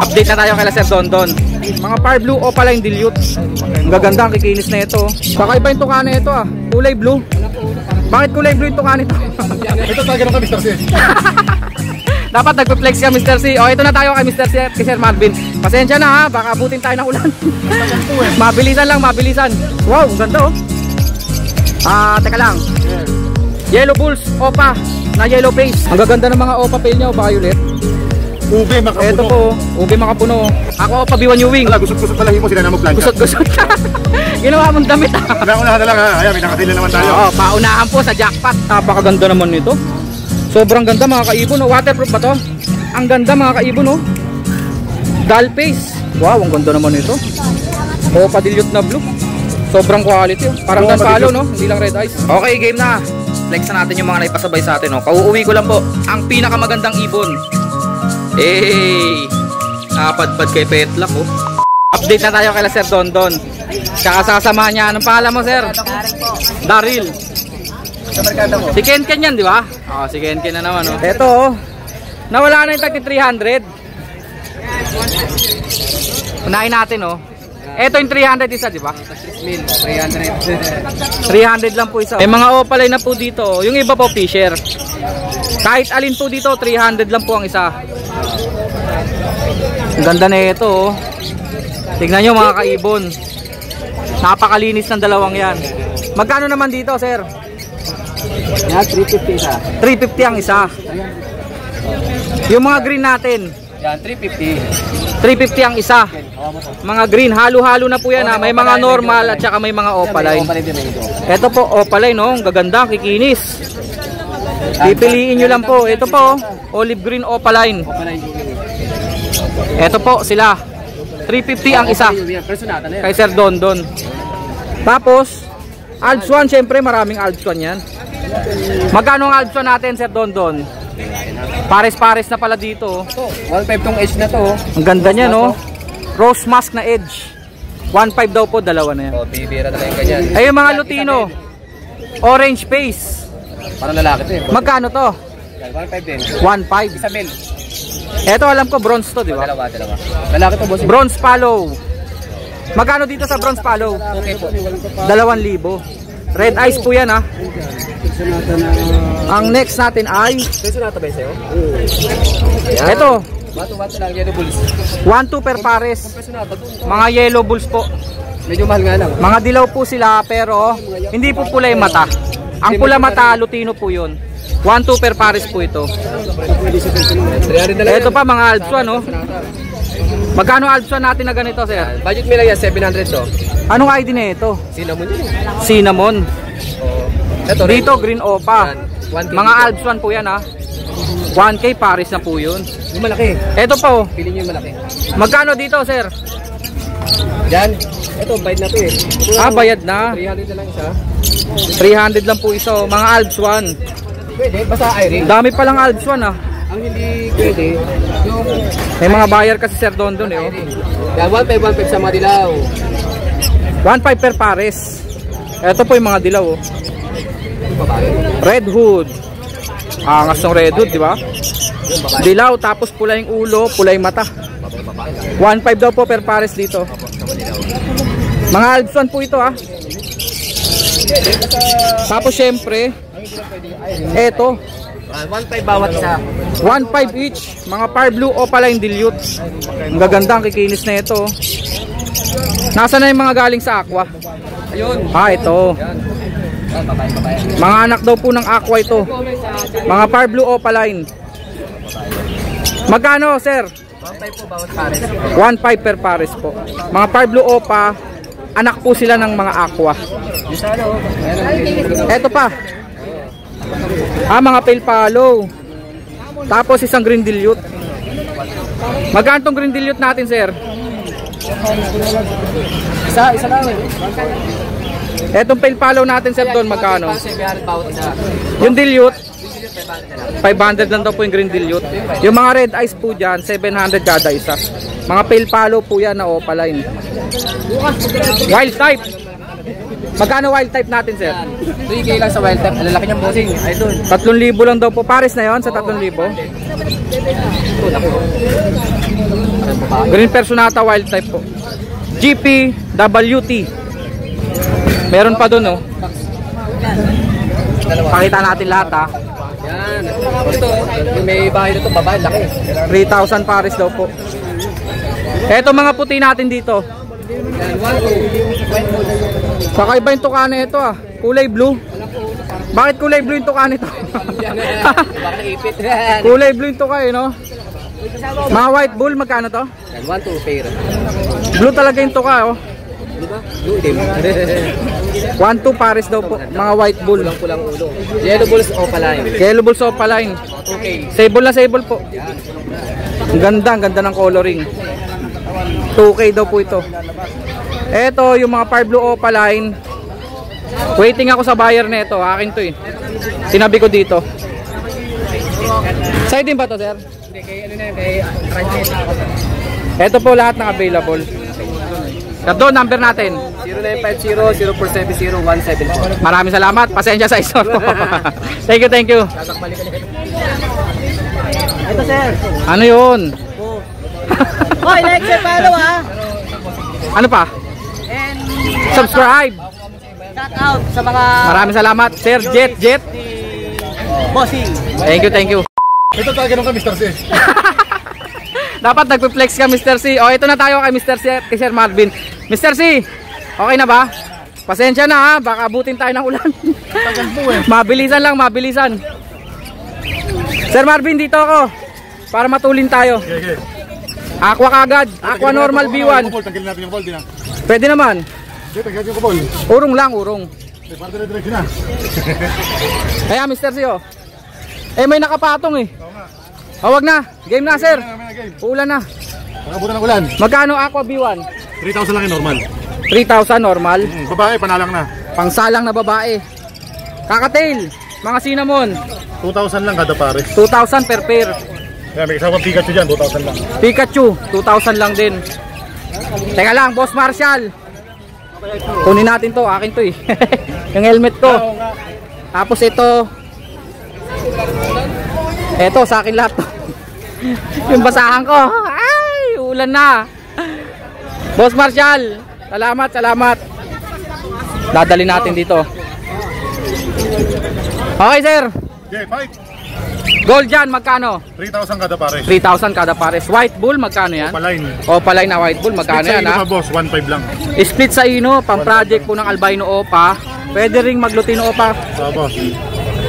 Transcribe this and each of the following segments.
Update na tayo kay Sir Dondon. Mga Par Blue Opaline Dilute. Ang gaganda, ang kikinis na ito. Kakaiba yung tuka na ito ah. Kulay blue. Bakit kulay blue yung tuka nito? Ito talaga ng Mr. C. Dapat nagpe-flex ka Mr. C. O ito na tayo kay Mr. C at kay Sir Marvin. Pasensya na ha, baka abutin tayo ng ulan. Mabilisan lang, mabilisan. Wow, ang ganda oh. Teka lang. Yellow Bulls Opa na yellow face. Ang gaganda ng mga Opa pail niya o violet. Ube makapuno. Ito po, ube makapuno. Ako Opa B1 New Wing. Wala, gusot-gusot pala mo sila na magplancha. Gusot-gusot ka. Ginawa mong damit ha. Paunahan na lang ha. Ayan, may nakatila naman tayo. Oo, paunahan po sa jackpot. Napakaganda naman nito. Sobrang ganda mga kaibon. Waterproof ba to? Ang ganda mga kaibon oh. Doll face. Wow, ang ganda naman nito. Opa Dilute na blue. Sobrang quality oh. Parang Danpalo no? Hindi lang red eyes. Okay, game na. Flex na natin yung mga naipasabay sa atin oh. Pauuwi ko lang po ang pinakamagandang ibon. Hey! Napadpad kay Petlak oh. Update na tayo kay Sir Dondon. Tsaka sasamahan niya. Anong pangalan mo sir? Daryl. Si Ken yan di ba? Oh, si Ken na naman oh. Ito oh. Nawala na yung 300. Unahin natin oh. Ito yung 300 isa di ba? 300 lang po isa. May mga Opaline na po dito. Yung iba po Fisher. Kahit alin po dito 300 lang po ang isa. Ang ganda na ito oh. Tignan nyo mga kaibon. Napakalinis ng dalawang yan. Magkano naman dito sir? Yan, 350 isa. 350 ang isa. Yung mga green natin Yan, 350. 350 ang isa. Mga green, halo-halo na po yan ha. May mga normal at saka may mga Opaline. Ito po Opaline oh. Ang gaganda, kikinis. Pipiliin nyo lang po. Ito po olive green Opaline. Ito po sila 350 ang isa kay Sir Dondon. Tapos Alps 1, syempre maraming Alps 1 yan. Magkano ang Alps 1 natin Sir Dondon? Pares-pares na pala dito 1.5 tong edge na to. Ang ganda niya no. Rose mask na edge 1.5 daw po, dalawa na yan. Bibira na lang ganyan. Ay yung mga Lutino orange face. Parang lalaki to eh. Magkano to? 1.5 din. 1.5. Isabel. Eto alam ko bronze to di ba? Dalawa. Lalaki to boss. Bronze Palo. Magkano dito sa Bronze Palo? Okay po. 2,000. Red eyes po yan ha. Ang next natin ay Sonata ba sa'yo? eto Bato lang, yellow bulls. 1-2 per pares. Mga yellow bulls po. Medyo mahal nga lang. Mga dilaw po sila pero hindi po pula yung mata. Ang pula mata Lutino po yun. 1-2 per pares po ito. Ito pa mga Alps 1 no. Magkano Alps 1 natin na ganito sir? Budget mo lang yan, 700 to. Anong ID na ito? Cinnamon yun eh. Cinnamon. Ito, Dito green Opa. 1K Mga Alps 1 po yan ha. 1K pares na po yun. yung malaki. Ito po. Pili nyo yung malaki. Magkano dito sir? Yan. Ito, bayad na to eh. Bayad na. 300 na lang isa. 300 lang po isa. Mga Alps 1. Pwede, basta iring. Dami palang Alps 1 ah. Ang hindi pwede, yung May mga buyer kasi Sir Dondon eh. yan, 1.5 sa mga dilaw. 1.5 per pares. Ito po yung mga dilaw oh. Red hood. Angas ng red hood, di ba? Dilaw tapos pula yung ulo, pula yung mata. 1.5 daw po per pares dito. Mga Alps 1 po ito ah. Tapos syempre eto 1.5 bawat isa. 1.5 each. Mga Par Blue Opaline Dilute. Ang gaganda, ang kikinis na ito. Nasaan na yung mga galing sa aqua? Ayun. Ito. Mga anak daw po ng aqua ito. Mga Par Blue Opaline. Magkano sir? 1.5 po bawat pares. 1.5 per pares po. Mga Par Blue Opa, anak po sila ng mga aqua. Ito pa. Mga pale palo. Tapos isang green dilute. Magkano tong green dilute natin sir? Isa lang. Etong pale palo natin sir doon magkano? 700 bawat isa. Yung dilute 500 lang daw po yung green dilute. Yung mga red eyes po dyan 700 kada isa. Mga pale palo po yan na Opaline. Wild type. Magkano wild type natin sir? 3K lang sa wild type. Ang lalaki niyang bossing. Ay doon. 3,000 lang daw po. Pares na yon sa 3,000. Green Personata wild type po. GPWT. Meron pa dun, oh. Pakita natin lahat, ha. Yan. Ito, yung may bahay na ito, babae, laki. 3,000 pares daw po. Eto mga puti natin dito. Yan, 1, 2. Kakaiba yung tuka na ito, ah. Kulay blue. Bakit kulay blue yung tuka nito? Baka naipit. Yan. Kulay blue yung tuka, eh, no? Mga white bull, magkano to? Yan, 1, 2, pair. Blue talaga yung tuka, oh. Diba? Blue din. 1-2 pares daw po, mga white bull. Pulang ulo. Yellow bulls opaline. Yellow bull opaline. Okay. Sable na sable po. Ang ganda ng coloring. 2K daw po ito. Eto yung mga par blue opaline. Waiting ako sa buyer nito. Akin to, eh. Sinabi ko dito. Side din ba to, sir? Hindi, kay ano na yan, kay Francis. Eto po lahat ng available. Kado, number natin. 0950-0470-174. Maraming salamat. Pasensya sa isor ko. Thank you. Ito, sir. Ano yun? Hoy, like, share, follow, ha. Ano pa? And Subscribe. shout out sa mga Maraming salamat. Sir Jet. bossing. Thank you. Ito talaga nung ka, Mr. C. Dapat nagpe-flex ka, Mr. C. O, ito na tayo kay Mr. C, kay Sir Marvin. Mr. C, okay na ba? Pasensya na, ha. Baka abutin tayo ng ulan. Tagal po eh. Mabilisan. Sir Marvin, dito ako. Para matulin tayo. Okay. Aqua kagad. Aqua normal B1. Tanggalin natin yung ball, di na. Pwede naman. Tanggalin yung ball. Urong lang, urong. Parte na direksyon na. Kaya, Mr. C, oh. May nakapatong, eh. Wag na. Game na, sir. Uulan na. Nakabutan ng ulan. Magkano Aqua B1? 3,000 lang yung normal. 3,000 normal. Babae, panalang na. Pangsalang na babae. Kakatail, mga cinnamon, 2,000 lang kada pare. 2,000 per pair. Kaya may kasama Pikachu dyan, 2,000 lang. Pikachu, 2,000 lang din. Teka lang, Boss Marshall. Kunin natin to, akin to, eh. Yung helmet ko. Tapos ito. Ito, sa akin lahat to. Yung basahan ko. Ay, ulan na. Boss Marshall, salamat. Dadali natin dito. Okay, sir. Okay, fight. Gold dyan, magkano? 3,000 kada pare. 3,000 kada pares. White bull, magkano yan? Paline. Opaline na white bull, magkano yan, ha? Boss, 1,500 lang. Split sa ino, pang project po ng albino opa. Pwede ring maglutino opa. Boss.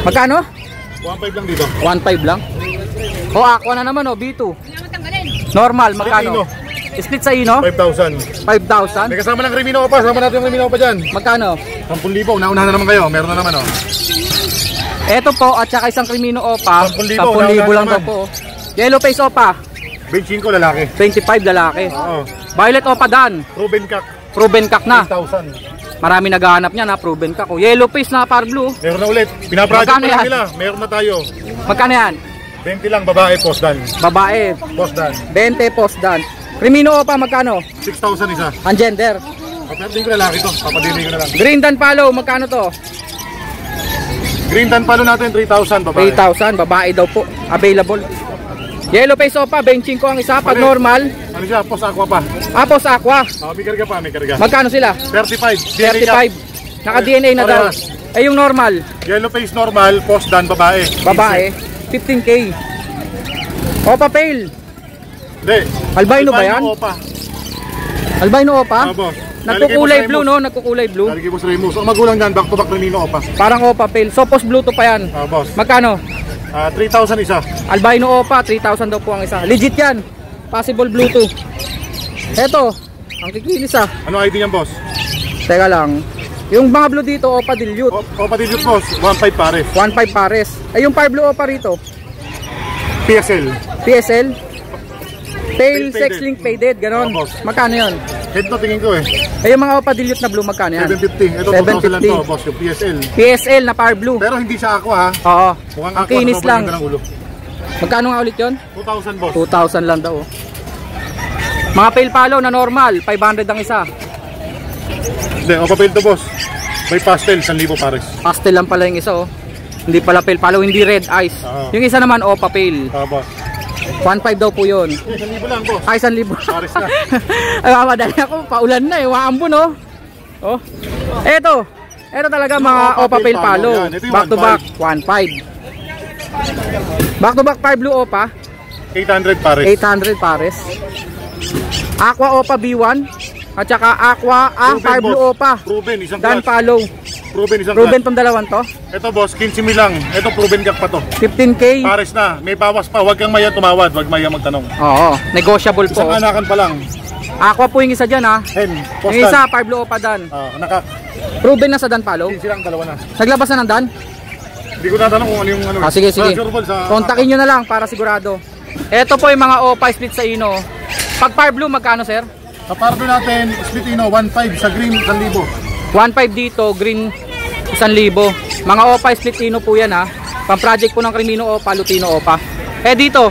Magkano? 1,500 lang dito. 1,500 lang. O, aqua na naman, o, B2. Normal, magkano? Split sa ino? 5,000. 5,000. May kasama ng Crimino pa. Sama natin yung Crimino pa dyan. Magkano? 10,000. Nauna na naman kayo. Meron na naman, oh. Eto po, at saka isang Crimino opa. 10,000 10,000 lang naman. daw po. Yellow face opa. 25 lalaki. 25 lalaki. Oo. Violet opa dan. Ruben Kak. Proven cock na. 6,000. Marami naghahanap niya na proven cock. Yellow face na par blue. Meron na ulit. Pinaproject Magkano pa lang yan? nila. Meron na tayo. Magkano yan? 20 lang babae, post dan. Babae. Post dan. 20 post dan. Crimino opa, magkano? 6,000 isa. Ang gender. Papadili ko lalaki to. Papadili ko na lang. Green dan follow, magkano to? Green tan palo natin, 3,000 babae. 3,000, babae daw po. Available. Yellow face opa, benching ko ang isa. Pag normal, Ano siya? Post aqua pa. post aqua. May karga pa, may karga. Magkano sila? 35. 35. Naka-DNA na daw. Parehas. Eh yung normal, Yellow face normal, post dan babae. babae, 15K. Opa pale. Hindi. Albino ba yan? Opa. Albino opa? Boss. Nagkukulay blue, no? Nagkukulay blue. Lalagay mo sa Remus. Ang magulang dyan, back to back Crimino opa. Parang opa pale. So post blue to pa yan. Boss. Magkano? 3,000 isa. Albino opa, 3,000 daw po ang isa. Legit yan. Possible Bluetooth. Eto, ang kikinis, ah. Ano ID niyan, boss? Teka lang. Yung mga blue dito, opa dilute. Opa dilute, boss. 1,500 pares. 1,500 pares. Ay, yung par blue opa rito. PSL. PSL. Tail Faded. sex link faded, ganon. Oo, boss. Magkano yun? Head to tingin ko eh. Ay, yung mga opa dilute na blue, magkano yan? 750. Ito 2,000 lang to, boss. Yung PSL. PSL na par blue. Pero hindi siya aqua, ha? Oo. Mukhang Ang aqua. kinis lang. Ng ulo. Magkano nga ulit yun? 2,000, boss. 2,000 lang daw. Mga pale follow na normal, 500 ang isa. Hindi, opa pail to, boss. May pastel, 1,000 pares. Pastel lang pala yung isa, oh. Hindi pala pale follow, hindi red eyes. Oo. Yung isa naman opa pale. Boss. 1.5 daw po yun. 1,000 lang, boss. Ay, 1,000. Pares na. Ay, mamadali ako. Paulan na eh. Waambon, oh. Oh. Eto talaga mga Opa Pale Palo. Yan, ito yung Back to back, 1.5. Back to back 5 blue Opa. 800 pares. 800 pares. Aqua Opa B1 at saka Aqua Proven, 5 blue boss. Opa. Proven, isang Dan class. Palo. Proven, isang Proven class. tong dalawan to. Ito, boss, 15 lang. Ito, proven gap pa to. 15K. Pares na. May bawas pa. Huwag kang maya tumawad. Huwag maya magtanong. Oo, negotiable po. Isang anakan pa lang. Aqua po yung isa dyan ha. Hen, Yung isa 5 blue Opa Dan. Anak, Proven na sa Dan Palo. 15 lang, dalawa na. Naglabas na ng Dan? Hindi ko natanong kung ano yung ano. Sige. Transferable sa... Kontakin nyo na lang para sigurado. Ito po yung mga Opa split sa Ino. Pag 5 blue magkano sir? Sa pardo natin, split ino, 1.5 sa green, 1,000. 1.5 dito, green 1,000. Mga Opa split Ino po yan ha. Pang project po ng Crimino Opa, Lutino Opa. Dito,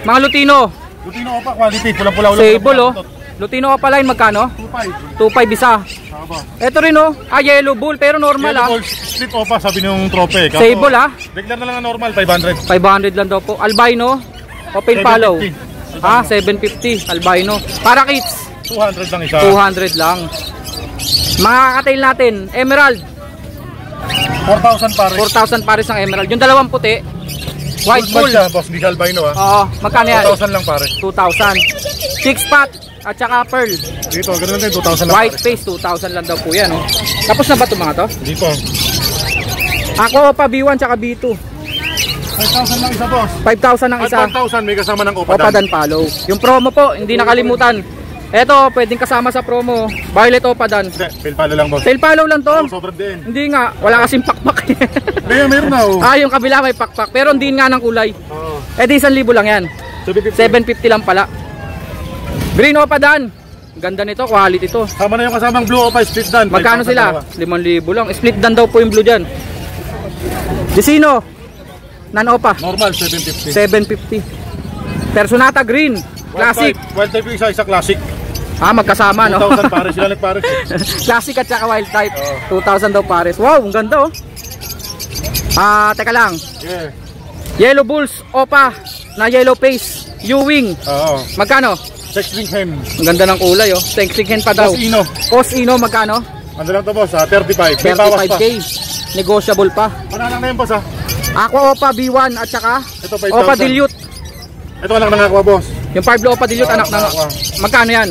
mga Lutino, Lutino Opa, quality, pula-pula ulit. sable oh. Lutino Opa line magkano? 2.5. 2.5 isa. Aba. Ito rin oh, yellow bull pero normal Yellow ah. ball, split Opa, sabi niyong trope. Sable ah. Declare na lang ang normal, 500. 500 lang daw po. Albino, Open Palo. 750 albino. Para kids, 200 lang isa. 200 lang. Mga kakatail natin, emerald, 4,000 pares. 4,000 pares ng emerald. Yung dalawang puti, white bull. Siya, boss, hindi siya albino ha. Oo, magkano yan? 2,000 lang pares. 2,000. Six pot at saka pearl. Dito, ganun lang din, 2,000 lang White pares. face, 2,000 lang daw po yan. Oh. Tapos na ba ito mga to? Dito, Ako pa B1 tsaka B2. 5,000 lang isa, boss. 5,000 ang At isa. 1,000 may kasama ng Opa Opa Dan. Dan Palo. Yung promo po, hindi nakalimutan. Eto, pwedeng kasama sa promo. Violet Opa Dan. Hindi, fail pala lang, boss. Tail follow lang to. Oh, sobrang din. Hindi nga, wala kasing pakpak. Meron na, oh. Yung kabila may pakpak. Pero hindi nga ng kulay. Oo. Di 1,000 lang yan. 750. 750 lang pala. Green Opa Dan. Ganda nito, quality to. Sama na yung kasamang blue Opa, split Dan. Magkano 5,000 sila? dalawa. 5,000 lang. Split dan daw po yung blue dyan. Desino. Nan-Opa. Normal, 750. 750. Personata Green. Classic. Wild type yung isa, isa classic. Magkasama no? 2,000 pares, sila nagpares. Classic at saka wild type. 2,000 daw pares. Wow, ang ganda oh. Teka lang. Yeah. Yellow Bulls Opa na yellow face. U-wing. Oo. Magkano? Sexting hen. Ang ganda ng kulay oh. Tengsigen pa daw. Boss Ino. Post Ino magkano? Ano lang to, boss, 35. May bawas pa. 35k. Negotiable pa. Mananang na yun, boss, ha. Aqua Opa B1 at saka Ito, 5,000. Opa Dilute. Ito anak ng aqua, boss. Yung 5 blue Opa Dilute anak ng Aqua. magkano yan?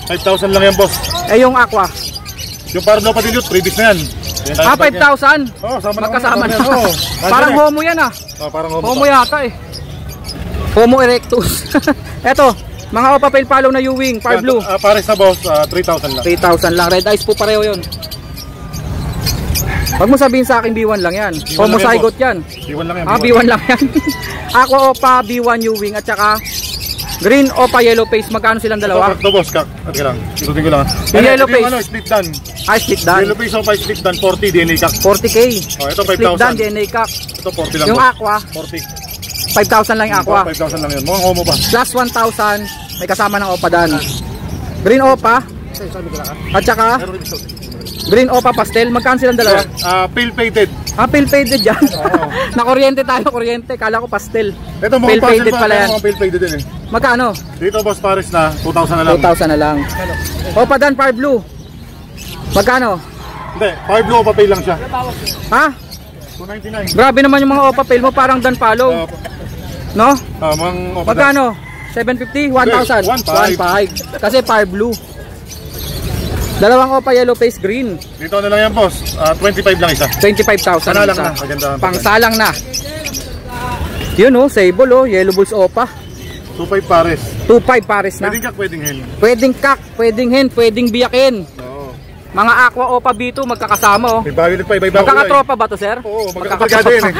5,000 lang yan, boss. Yung Aqua. Yung pardo pa dilute, previous na yan. Yan tayo 5,000. Oo, sama na. Magkasama na. Oo. Parang homo yan ah. Parang Homo yata eh. Homo erectus. Eto, mga Opa Pale Palo na U-wing, 5 blue. Pares na, boss, 3,000 lang. 3,000 lang. Red eyes po pareho yun. Wag mo sabihin sa akin B1 lang yan. B1 Homo lang yan, zygote boss. yan. B1 lang yan. B1 lang yan. Aqua Opa B1 U-wing at saka Green Opa Yellow Face. Magkano silang dalawa? Ito, boss, kak. Okay lang. Ikutin ko lang. Yung yellow face. Ano, split dan. Split dan. Yellow face Opa, split dan, 40 DNA kak. 40k. Ito, Split dan 5,000. DNA cock. Ito, 40 lang, Yung boss. Aqua, 40. 5,000 lang yung Aqua. 5,000 lang yun. Mukhang homo pa. Plus 1,000 may kasama ng Opa Dan. Green Opa at saka Green Opa Pastel. Magkano silang dalawa? Pale faded. Pale faded yan. Oo. Na-kuryente tayo, kuryente. Kala ko pastel. Ito, Pale mukhang faded pala yan. Mukhang pale faded din eh. Magkano? Dito, boss, pares na 2,000 na lang. 2,000 na lang. Opa Dan Fire Blue. Magkano? Hindi, 5 blue Opa pale lang siya. 299. Grabe naman yung mga Opa Pale mo, parang Dan Palo. No? Mga Opa Magkano? 750? 1,000? 1,500. Kasi Fire Blue. Dalawang Opa Yellow Face Green. Dito na lang yan, boss. 25 lang isa. 25,000 Panalang isa. na. Kagandahan pa. Pangsalang na. Yun oh, sable oh, Yellow Bulls Opa. 25 pares. 2,500 pares na. Pwedeng kak, pwedeng hen. Pwedeng kak, pwedeng hen, pwedeng biyakin. Oo. Mga Aqua Opa B2 magkakasama oh. May bagay pa, iba-iba. Magkakatropa ba to sir? Oo, magkakabarkada yun eh.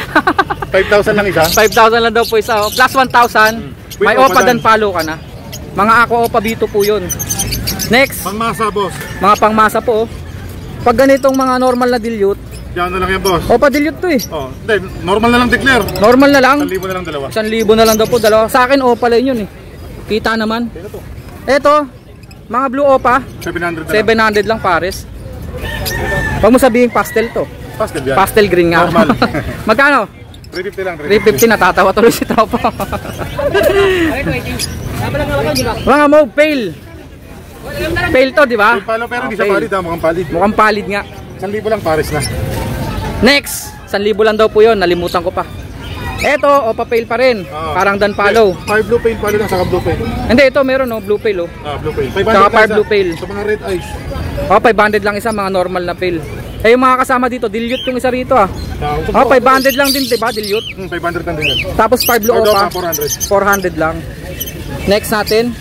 5,000 lang isa. 5,000 lang daw po isa oh. Plus 1,000. May Wait, Opa Opa Dan Dan. Palo ka na. Mga Aqua Opa B2 po yun. Next, Pangmasa, boss. mga pangmasa po oh. Pag ganitong mga normal na dilute, Diyan na lang yan, boss. Opa dilute to eh. Oh, hindi, normal na lang declare. Normal na lang. 1,000 na lang dalawa. 1,000 na lang daw po dalawa. Sa akin Opa lang yun eh. Kita naman. Eto, mga blue Opa, 700 na lang. 700 lang pares. Wag mo sabihin pastel to. Pastel yan. Pastel green nga. Normal. Magkano? 350 lang. 350, natatawa tuloy si Tropa. Mga mauve pail. Pail to, di ba? Yung palo pero hindi Okay. siya palid ha, mukhang palid. Mukhang palid nga. 1,000 lang pares na. Next, 1,000 lang daw po yun, nalimutan ko pa. Eto, Opa pail pa rin. Parang Dan Palo. 5 blue pail palo lang, saka blue pail. Hindi, ito meron no, blue pail oh. Blue pail. 500 Saka lang 5 isa. blue pail. Sa mga red eyes. 500 lang isa, mga normal na pail. Eh yung mga kasama dito, dilute yung isa rito ah. 500 lang din, diba, dilute? 500 lang din yan. Tapos 5 blue Opa, Opa, 400. 400 lang. Next natin.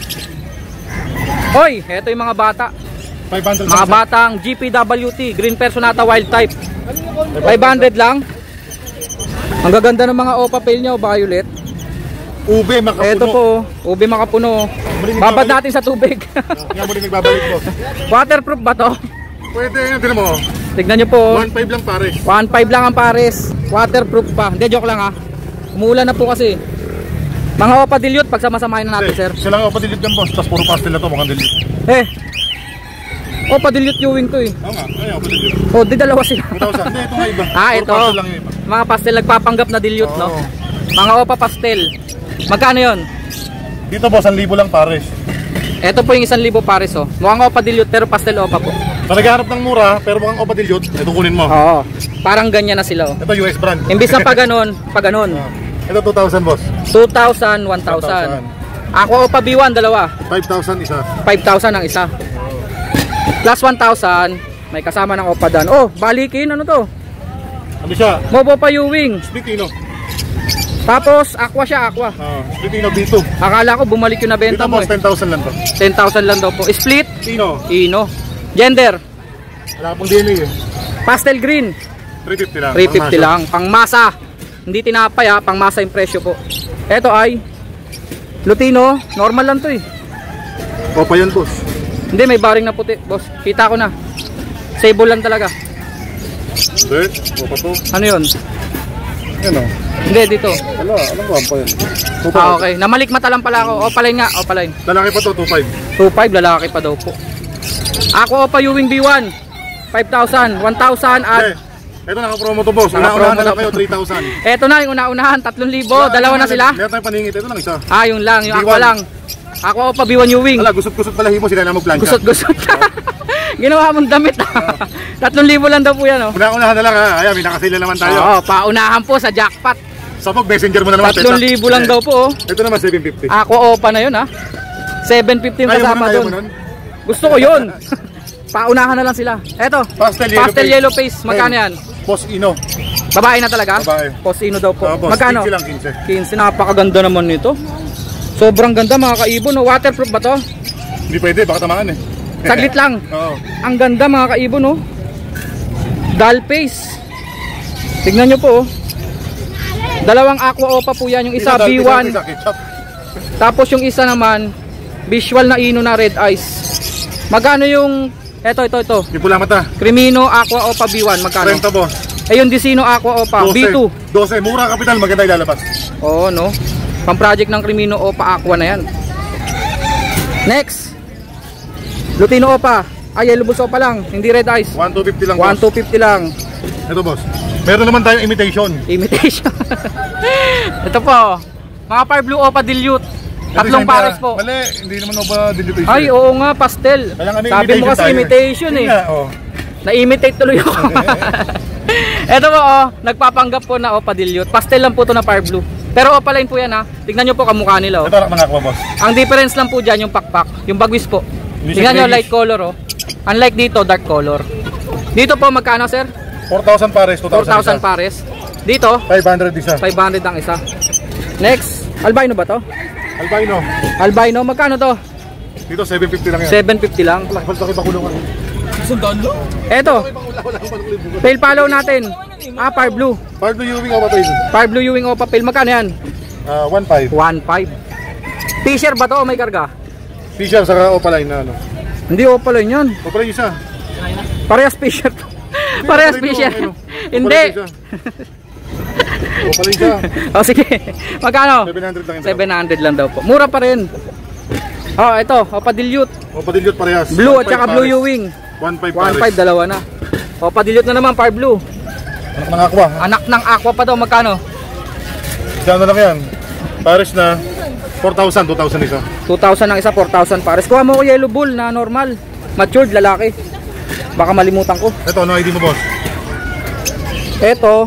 Oy, eto yung mga bata. 500 Mga batang GPWT, Green Personata Wild Type. 500 lang. Ang gaganda ng mga Opa pail nyo, violet. Ube, makapuno. Eto po, ube makapuno. Babad natin sa tubig. Nga mo rin nagbabalik po. Waterproof ba to? Pwede yun, tinan mo. Tignan nyo po. 1.5 lang pares. 1.5 lang ang pares. Waterproof pa. Hindi, joke lang ha. Umuulan na po kasi. Mga Opa dilute, pagsamasamahin na natin, sir. Siya lang ako dilute ng boss, tapos puro pastel na to, mukhang dilute. Opa dilute viewing to eh. Oo nga, ayaw ako dilute. Oh, di dalawa sila. 2,000. Hindi, ito nga iba. Ito. Puro pastel lang yung iba. Mga pastel nagpapanggap na dilute, no? Oo. Mga Opa pastel. Magkano yon? Dito boss, 1,000 lang pares. Ito po yung 1,000 pares, oh. Mukhang Opa dilute, pero pastel Opa po. Sa naghahanap ng mura, pero mukhang opa dilute, ito kunin mo. Oo. Parang ganyan na sila, oh. Ito US brand. Imbis na pa ganun, Ito 2,000 boss. 2,000, 1,000. Aqua Opa B1, dalawa. 5,000 isa. 5,000 ang isa. Plus 1,000, may kasama ng Opa Dan. Oh, balikin, ano to? Ano siya? Mobo pa Ewing. Splitino. Tapos, aqua siya, aqua. Splitino B2. Akala ko bumalik yung nabenta Dito mo boss, eh. 10,000 lang to. 10,000 lang daw po. Split, Tino. Ino. Gender, Wala pong DNA eh. pastel green. 350 lang. 350 lang. Pang masa. Hindi tinapay ha, pang masa yung presyo po. Ito ay Lutino, normal lang to eh. Opa yan boss. Hindi, may baring na puti, boss. Kita ko na. Sable lang talaga. Sir, opa to. Ano yun? Yan o. Hindi, dito. Wala, alam ko pa yan. Okay. Namalikmata lang pala ako. Opaline nga, opaline. Lalaki pa to, 2,500. 2.5, lalaki pa daw po. Ako pa Ewing B1. 5,000, 1,000 at Ito naka-promo to boss. Naka-promo Una-unahan na lang to. kayo, 3,000. eto na yung una-unahan, 3,000. Dalawa na sila. Meron tayong paningit. Ito lang isa. Yun lang, yung B1. aqua lang. Ako pa B1 Ewing. Wala, gusot-gusot pala himo sila na magplancha. Gusot-gusot. Ginawa mong damit. 3,000 lang daw po yan, oh. Una-unahan na lang ha. Ayan, may nakasila naman tayo. Oo, paunahan po sa jackpot. Sabog, messenger mo na naman. 3,000 lang daw po, oh. Ito naman, 750. Ako opa na yun, ha. 750 yung kasama Ayaw mo doon. nun? Gusto ko yun. Paunahan na lang sila. Eto, Pastel yellow face. Magkano yan? Boss Ino. Babae na talaga? Babae. Posino daw po. Boss, Magkano? 15 lang, 15, 15. napakaganda naman nito. Sobrang ganda mga kaibon, no? Waterproof ba to? Hindi pwede, baka tamaan eh. Saglit lang. Oo. Ang ganda mga kaibon, no? Doll face. Tignan nyo po, oh. Dalawang aqua opa po yan. Yung isa B1. Isa ketchup. Tapos yung isa naman, visual na ino na red eyes. Magkano yung... Ito. Yung pula mata. Crimino Aqua Opa B1, magkano? 30 boss. Eh yung Dicino Aqua Opa 12. B2. 12, mura kapital, maganda ilalabas. Oo, no? Pang-project ng Crimino Opa Aqua na yan. Next. Lutino Opa. Yellow Bus Opa lang, hindi red eyes. 1,250 lang boss. 1,250 lang. Ito boss. Meron naman tayong imitation. Imitation. Ito po. Mga Par Blue Opa Dilute. Tatlong Ito, pares po. Mali, hindi naman ba delitation. Ay, oo nga, pastel. Kaya nga may Sabi mo imitation kasi tayo. imitation eh. Yun nga, oh. Na-imitate tuloy ako. Ito po, oh, nagpapanggap po na Opa Dilute. Pastel lang po to na Par Blue. Pero Opaline po yan ha. Tignan nyo po kamukha nila. Oh. Ito anak ng aqua boss. Ang difference lang po dyan yung pakpak. Yung bagwis po. Hindi siya Tingnan nyo, grayish. light color oh. Unlike dito, dark color. Dito po magkano sir? 4,000 pares, 4,000 2,000 pares. Dito, 500 isa. 500 ang isa. Next, albino ba to? Albino. Albino, magkano to? Dito 750 lang yan. 750 lang. Palak pa kulungan. Eto, tail follow natin. Par Blue. Part 2 Ewing o papel? Par Blue Ewing o papel, magkano yan? 1,500. 1.5. T-shirt ba to o may karga? T-shirt saka opaline na ano. Hindi Opaline yan. Opaline isa. Parehas t-shirt. Parehas t-shirt. Hindi. Opaline siya. O sige. Magkano? 700 lang yan. 700 lang daw po. Mura pa rin. Oh, ito, Opa Dilute. Opa Dilute parehas. Blue at 1,500 saka Blue pares. Ewing. 1,500 1.5 pares. dalawa na. Opa Dilute na naman Par Blue. Anak ng aqua. Anak ng aqua pa daw, magkano? Magkano lang yan? Pares na 4,000, 2,000 isa. 2,000 ang isa, 4,000 pares. Kuha mo ko yellow bull na normal. Matured, lalaki. Baka malimutan ko. Ito, ano ID mo, boss? Ito,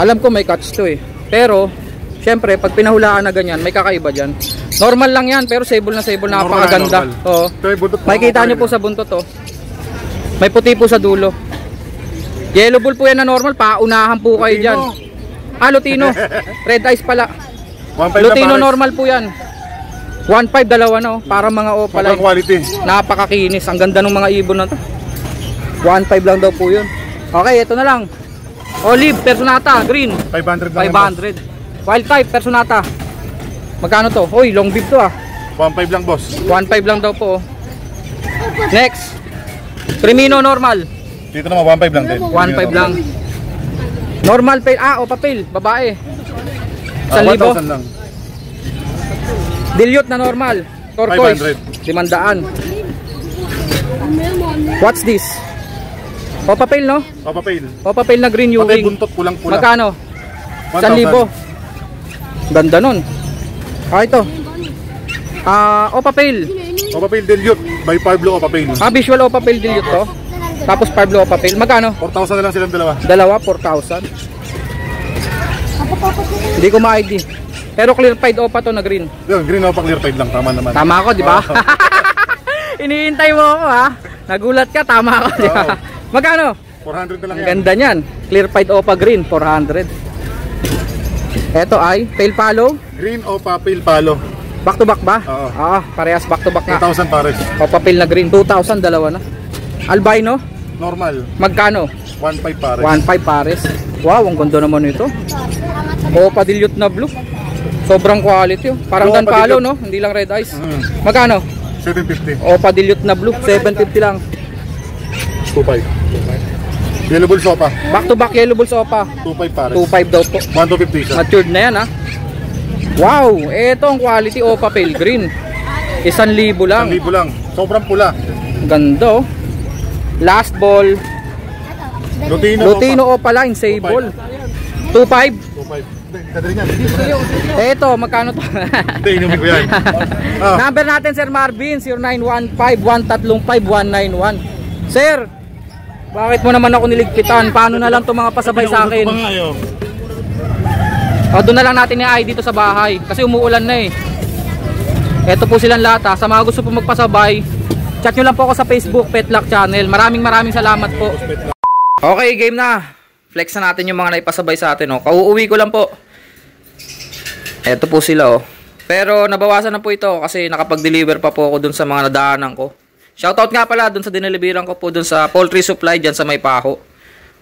alam ko may catch to eh. Pero, syempre, pag pinahulaan na ganyan, may kakaiba dyan. Normal lang yan, pero sable na sable. Napakaganda. Oo. Ito, buntot. Makikita nyo po sa buntot to. May puti po sa dulo. Yellow bull po yan na normal. Paunahan po kayo dyan. Ah, Lutino. Red eyes pala. Lutino normal po yan. 1.5 dalawa na oh. Para mga opalay. Sobrang quality. Napakakinis. Ang ganda ng mga ibon na to. 1.5 lang daw po yun. Okay, ito na lang. Olive, Personata, green. 500 lang. 500. Wild type, Personata. Magkano to? Uy, long bib to ah. 1.5 lang, boss. 1.5 lang daw po oh. Next. Crimino normal. Dito naman 1.5 lang din. 1.5 lang. Normal pale. Ah, Opa pale. Babae. 1,000. 1,000 lang. Dilute na normal. Turquoise. 500. What's this? Opa pale, no? Opa pale. Opa pale na green Patay U-wing. buntot pulang-pula. Magkano? 1,000. Ganda nun. Ah, ito. Opa pale. Opa pale dilute. By Pablo Opa pale. Ah, visual Opa pale dilute to. Tapos Pablo Opa pale. Magkano? 4,000 na lang silang dalawa. Dalawa, 4,000. Hindi ko ma-ID. Pero clear pied Opa to na green. Yun, green Opa clear tide lang. Tama naman. Tama ako, di ba? Iniintay mo ako ha. Nagulat ka, tama ako, di ba? Magkano? 400 na lang Ang yan. ganda niyan. Clear pied Opa green, 400. Ito ay tail palo. Green Opa pale palo. Back to back ba? Oo. Parehas back to back nga. 2,000 pares. Opa pale na green, 2,000 dalawa na. Albino, Normal. magkano? 1.5 pares. 1.5 pares. Wow, ang ganda naman ito. Opa dilute na blue. Sobrang quality oh. Parang Opa dan palo dilute. no, hindi lang red eyes. Mm. Magkano? 750. Opa dilute na blue, 750 lang. 2.5. Yellow Bulls Opa. Back to back yellow bulls Opa. 2.5 pares. 2.5 daw po. 1,250 isa. Matured na yan ha. Wow, eto ang quality Opa pale green. 1,000 lang. 1,000 lang. Sobrang pula. Ganda oh. Last ball. Lutino Opa. Opa line, sable. 2.5. 2.5. Kadali niyan. Eto, magkano to? Hindi, inumin ko yan. Number natin Sir Marvin, 0915-135-191. Sir, bakit mo naman ako niligpitan? Paano na lang to mga pasabay sa akin? Doon na lang natin i-ID dito sa bahay kasi umuulan na eh. Eto po silang lahat ha. Sa mga gusto po magpasabay, chat nyo lang po ako sa Facebook Petlock Channel. Maraming salamat po. Okay, game na. Flex na natin yung mga naipasabay sa atin oh. Kauuwi ko lang po. Eto po sila oh. Pero nabawasan na po ito kasi nakapag-deliver pa po ako dun sa mga nadaanan ko. Shoutout nga pala dun sa dineliveran ko po dun sa Poultry Supply dyan sa May Paho.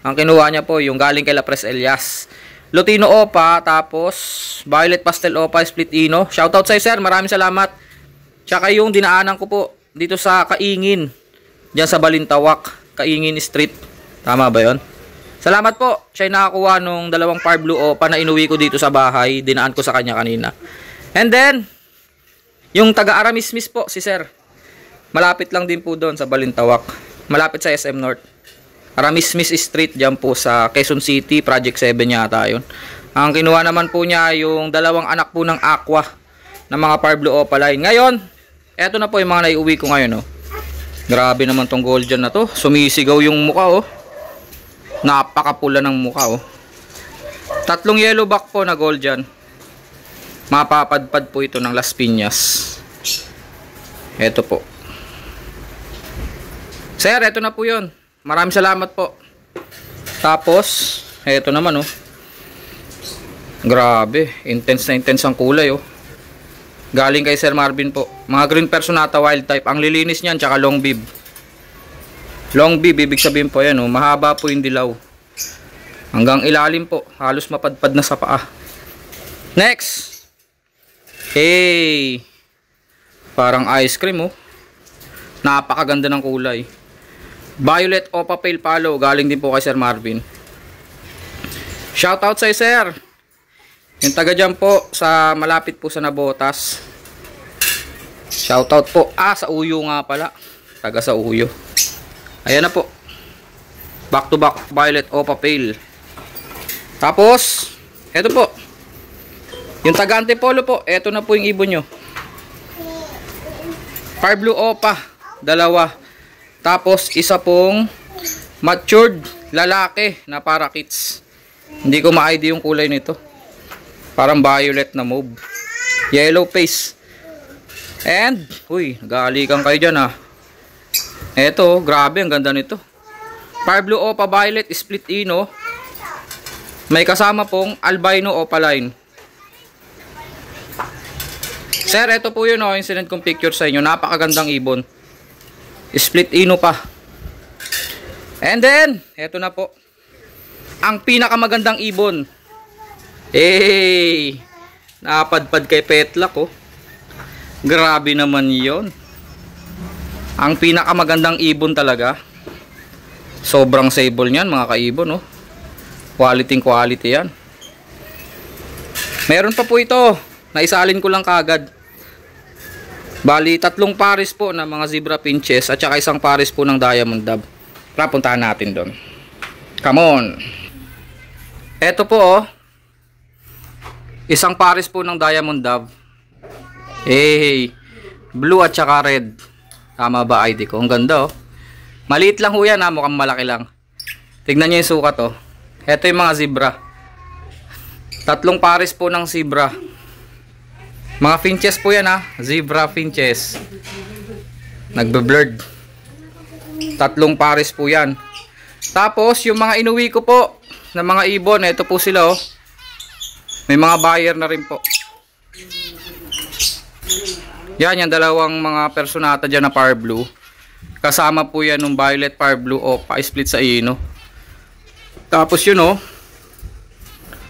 Ang kinuha niya po yung galing kay Lapres Elias. Lutino Opa, tapos Violet Pastel Opa, Split Ino. Shoutout sa'yo sir, maraming salamat. Tsaka yung dinaanan ko po dito sa Kaingin. Dyan sa Balintawak, Kaingin Street. Tama ba yon? Salamat po. Siya nakakuha nung dalawang Par Blue Opa na inuwi ko dito sa bahay. Dinaan ko sa kanya kanina. And then, yung taga-Aramismis po, si sir. Malapit lang din po doon sa Balintawak. Malapit sa SM North. Aramismis Street, dyan po sa Quezon City, Project 7 yata yun. Ang kinuha naman po niya yung dalawang anak po ng Aqua na mga Par Blue Opa line. Ngayon, eto na po yung mga naiuwi ko ngayon. Oh. Grabe naman tong gold dyan na to. Sumisigaw yung mukha oh. Napakapula ng mukha oh. Tatlong yellow back po na gold dyan. Mapapadpad po ito ng Las Piñas. Eto po. Sir, eto na po yun. Maraming salamat po. Tapos, eto naman oh. Grabe, intense na intense ang kulay oh. Galing kay Sir Marvin po. Mga green Personata wild type. Ang lilinis niyan, tsaka long bib. Long bib, ibig sabihin po yan oh. Mahaba po yung dilaw. Hanggang ilalim po. Halos mapadpad na sa paa. Next. Hey. Parang ice cream oh. Napakaganda ng kulay. Violet Opa Pale Palo. Galing din po kay Sir Marvin. Shoutout sa'yo sir. Yung taga dyan po sa malapit po sa Nabotas. Shoutout po. Sa Uyo nga pala. Taga sa Uyo. Ayan na po. Back to back Violet Opa Pale. Tapos Ito po. Yung taga Antipolo po, ito na po yung ibon nyo. Fire Blue Opa, dalawa. Tapos isa pong matured lalaki na parakeets. Hindi ko ma-ID yung kulay nito. Parang violet na mauve. Yellow face. And, uy, nag-aalikan kayo dyan ha. Eto, grabe, ang ganda nito. Fire Blue Opa Violet Split Ino. May kasama pong albino opaline. Sir, ito po yun yung sinend kong picture sa inyo. Napakagandang ibon. Split Ino pa. And then, eto na po. Ang pinakamagandang ibon. Hey! Napadpad kay Petlak oh. Grabe naman yon. Ang pinakamagandang ibon talaga. Sobrang sable niyan mga kaibon oh. Quality yan. Meron pa po ito. Naisalin ko lang kagad. Bali, 3 pares po ng mga zebra finches at saka 1 pares po ng diamond dove. Tara, puntahan natin doon. Come on. Ito po oh. 1 pares po ng diamond dove. Hey, blue at saka red. Tama ba ID ko? Ang ganda oh. Maliit lang ho yan ha, mukhang malaki lang. Tignan nyo yung sukat oh. Ito yung mga zebra. 3 pares po ng zebra. Mga finches po yan ha. Zebra finches. Nagbe-blurred. 3 pares po yan. Tapos yung mga inuwi ko po na mga ibon, ito po sila oh. May mga buyer na rin po. Yan, yung dalawang mga personata dyan na Fire Blue. Kasama po yan ng Violet Fire Blue o pa-split sa ino. Tapos yun oh.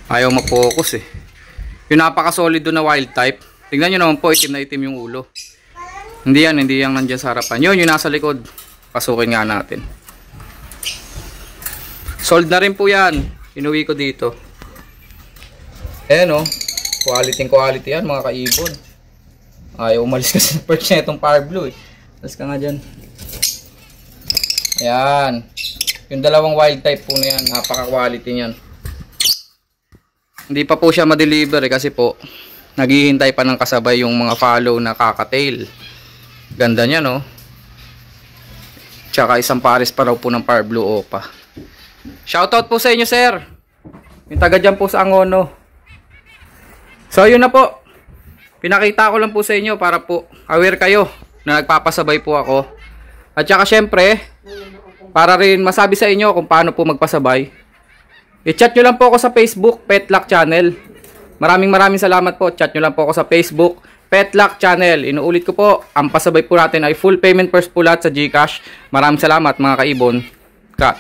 Ayaw mag-focus eh. Yung napaka-solid doon na wild type. Tingnan nyo naman po, itim na itim yung ulo. Hindi yan nandyan sa harapan. Yun, yung nasa likod. Pasukin nga natin. Sold na rin po yan. Inuwi ko dito. Ayan oh. Quality yan mga kaibon. Ayaw umalis kasi sa perch na itong Fire Blue eh. Alas ka nga dyan. Ayan. Yung dalawang wild type po na yan. Napaka-quality niyan. Hindi pa po siya ma-deliver eh, kasi po naghihintay pa ng kasabay yung mga follow na kakatail. Ganda niya no. Tsaka 1 pares pa raw po ng Fire Blue Opa. Shoutout po sa inyo sir. Yung taga dyan po sa Angono. So yun na po. Pinakita ko lang po sa inyo para po aware kayo na nagpapasabay po ako. At saka syempre, para rin masabi sa inyo kung paano po magpasabay, i-chat nyo lang po ako sa Facebook, Petlak Channel. Maraming salamat po. Chat nyo lang po ako sa Facebook, Petlak Channel. Inuulit ko po, ang pasabay po natin ay full payment first po lahat sa GCash. Maraming salamat mga kaibon. Cut.